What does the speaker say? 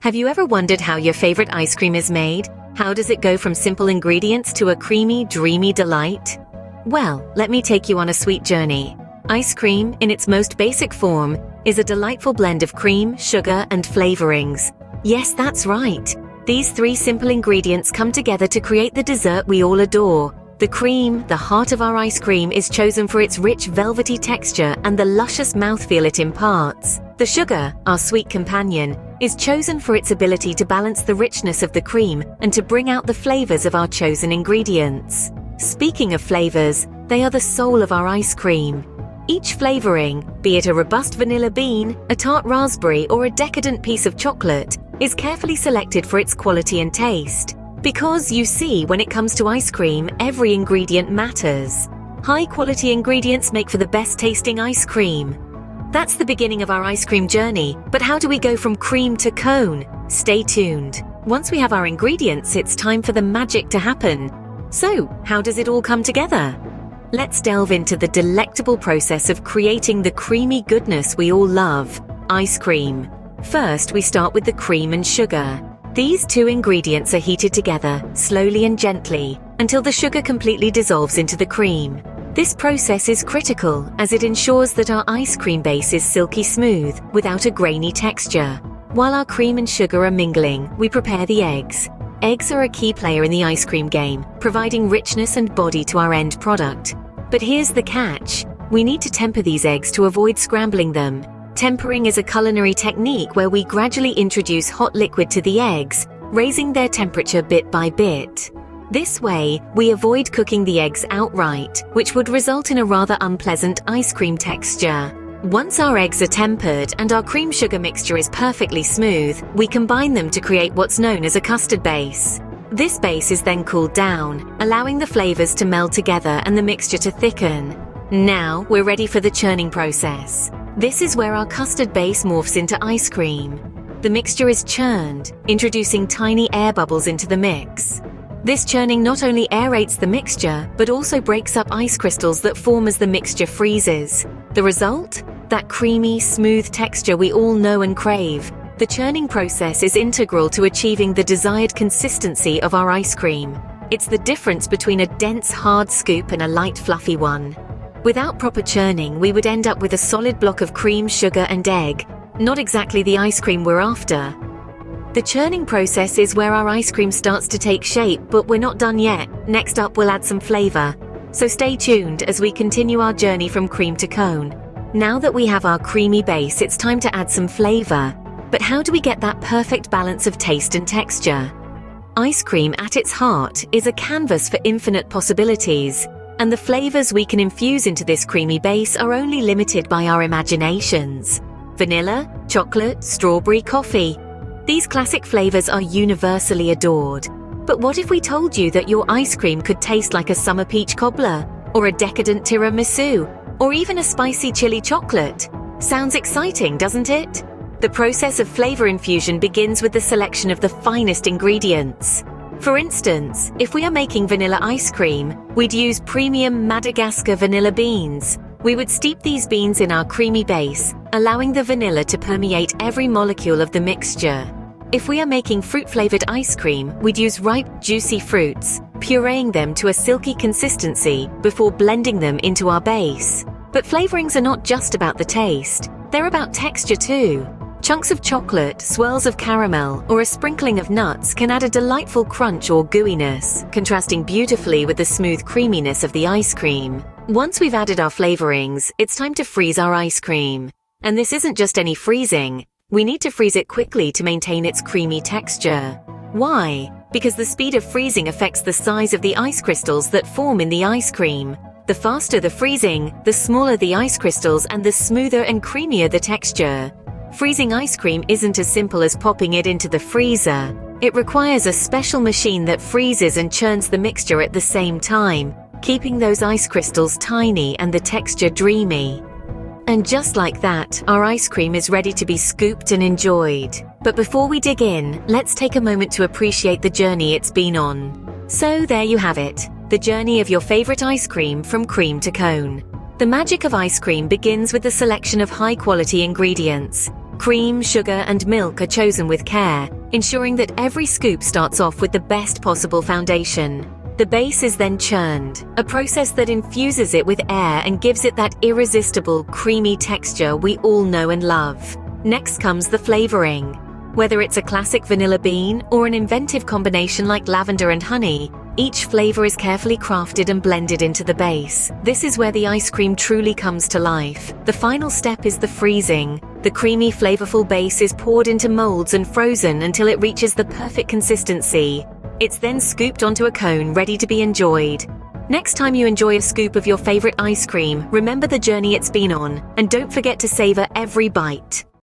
Have you ever wondered how your favorite ice cream is made? How does it go from simple ingredients to a creamy, dreamy delight? Well, let me take you on a sweet journey. Ice cream, in its most basic form, is a delightful blend of cream, sugar, and flavorings. Yes, that's right. These three simple ingredients come together to create the dessert we all adore. The cream, the heart of our ice cream, is chosen for its rich, velvety texture and the luscious mouthfeel it imparts. The sugar, our sweet companion, is chosen for its ability to balance the richness of the cream and to bring out the flavors of our chosen ingredients. Speaking of flavors, they are the soul of our ice cream. Each flavoring, be it a robust vanilla bean, a tart raspberry, or a decadent piece of chocolate, is carefully selected for its quality and taste. Because, you see, when it comes to ice cream, every ingredient matters. High-quality ingredients make for the best-tasting ice cream. That's the beginning of our ice cream journey, but how do we go from cream to cone? Stay tuned. Once we have our ingredients, it's time for the magic to happen. So, how does it all come together? Let's delve into the delectable process of creating the creamy goodness we all love, ice cream. First, we start with the cream and sugar. These two ingredients are heated together, slowly and gently, until the sugar completely dissolves into the cream. This process is critical as it ensures that our ice cream base is silky smooth, without a grainy texture. While our cream and sugar are mingling, we prepare the eggs. Eggs are a key player in the ice cream game, providing richness and body to our end product. But here's the catch. We need to temper these eggs to avoid scrambling them. Tempering is a culinary technique where we gradually introduce hot liquid to the eggs, raising their temperature bit by bit. This way, we avoid cooking the eggs outright, which would result in a rather unpleasant ice cream texture. Once our eggs are tempered and our cream-sugar mixture is perfectly smooth, we combine them to create what's known as a custard base. This base is then cooled down, allowing the flavors to meld together and the mixture to thicken. Now, we're ready for the churning process. This is where our custard base morphs into ice cream. The mixture is churned, introducing tiny air bubbles into the mix. This churning not only aerates the mixture, but also breaks up ice crystals that form as the mixture freezes. The result? That creamy, smooth texture we all know and crave. The churning process is integral to achieving the desired consistency of our ice cream. It's the difference between a dense, hard scoop and a light, fluffy one. Without proper churning, we would end up with a solid block of cream, sugar, and egg. Not exactly the ice cream we're after. The churning process is where our ice cream starts to take shape, but we're not done yet. Next up, we'll add some flavor. So stay tuned as we continue our journey from cream to cone. Now that we have our creamy base, it's time to add some flavor. But how do we get that perfect balance of taste and texture? Ice cream, at its heart, is a canvas for infinite possibilities, and the flavors we can infuse into this creamy base are only limited by our imaginations. Vanilla, chocolate, strawberry, coffee. These classic flavors are universally adored. But what if we told you that your ice cream could taste like a summer peach cobbler, or a decadent tiramisu, or even a spicy chili chocolate? Sounds exciting, doesn't it? The process of flavor infusion begins with the selection of the finest ingredients. For instance, if we are making vanilla ice cream, we'd use premium Madagascar vanilla beans. We would steep these beans in our creamy base, allowing the vanilla to permeate every molecule of the mixture. If we are making fruit-flavored ice cream, we'd use ripe, juicy fruits, pureeing them to a silky consistency before blending them into our base. But flavorings are not just about the taste. They're about texture too. Chunks of chocolate, swirls of caramel, or a sprinkling of nuts can add a delightful crunch or gooiness, contrasting beautifully with the smooth creaminess of the ice cream. Once we've added our flavorings, it's time to freeze our ice cream. And this isn't just any freezing. We need to freeze it quickly to maintain its creamy texture. Why? Because the speed of freezing affects the size of the ice crystals that form in the ice cream. The faster the freezing, the smaller the ice crystals and the smoother and creamier the texture. Freezing ice cream isn't as simple as popping it into the freezer. It requires a special machine that freezes and churns the mixture at the same time, keeping those ice crystals tiny and the texture dreamy. And just like that, our ice cream is ready to be scooped and enjoyed. But before we dig in, let's take a moment to appreciate the journey it's been on. So there you have it, the journey of your favorite ice cream from cream to cone. The magic of ice cream begins with the selection of high-quality ingredients. Cream, sugar, and milk are chosen with care, ensuring that every scoop starts off with the best possible foundation. The base is then churned, a process that infuses it with air and gives it that irresistible, creamy texture we all know and love. Next comes the flavoring. Whether it's a classic vanilla bean or an inventive combination like lavender and honey, each flavor is carefully crafted and blended into the base. This is where the ice cream truly comes to life. The final step is the freezing. The creamy, flavorful base is poured into molds and frozen until it reaches the perfect consistency. It's then scooped onto a cone, ready to be enjoyed. Next time you enjoy a scoop of your favorite ice cream, remember the journey it's been on, and don't forget to savor every bite.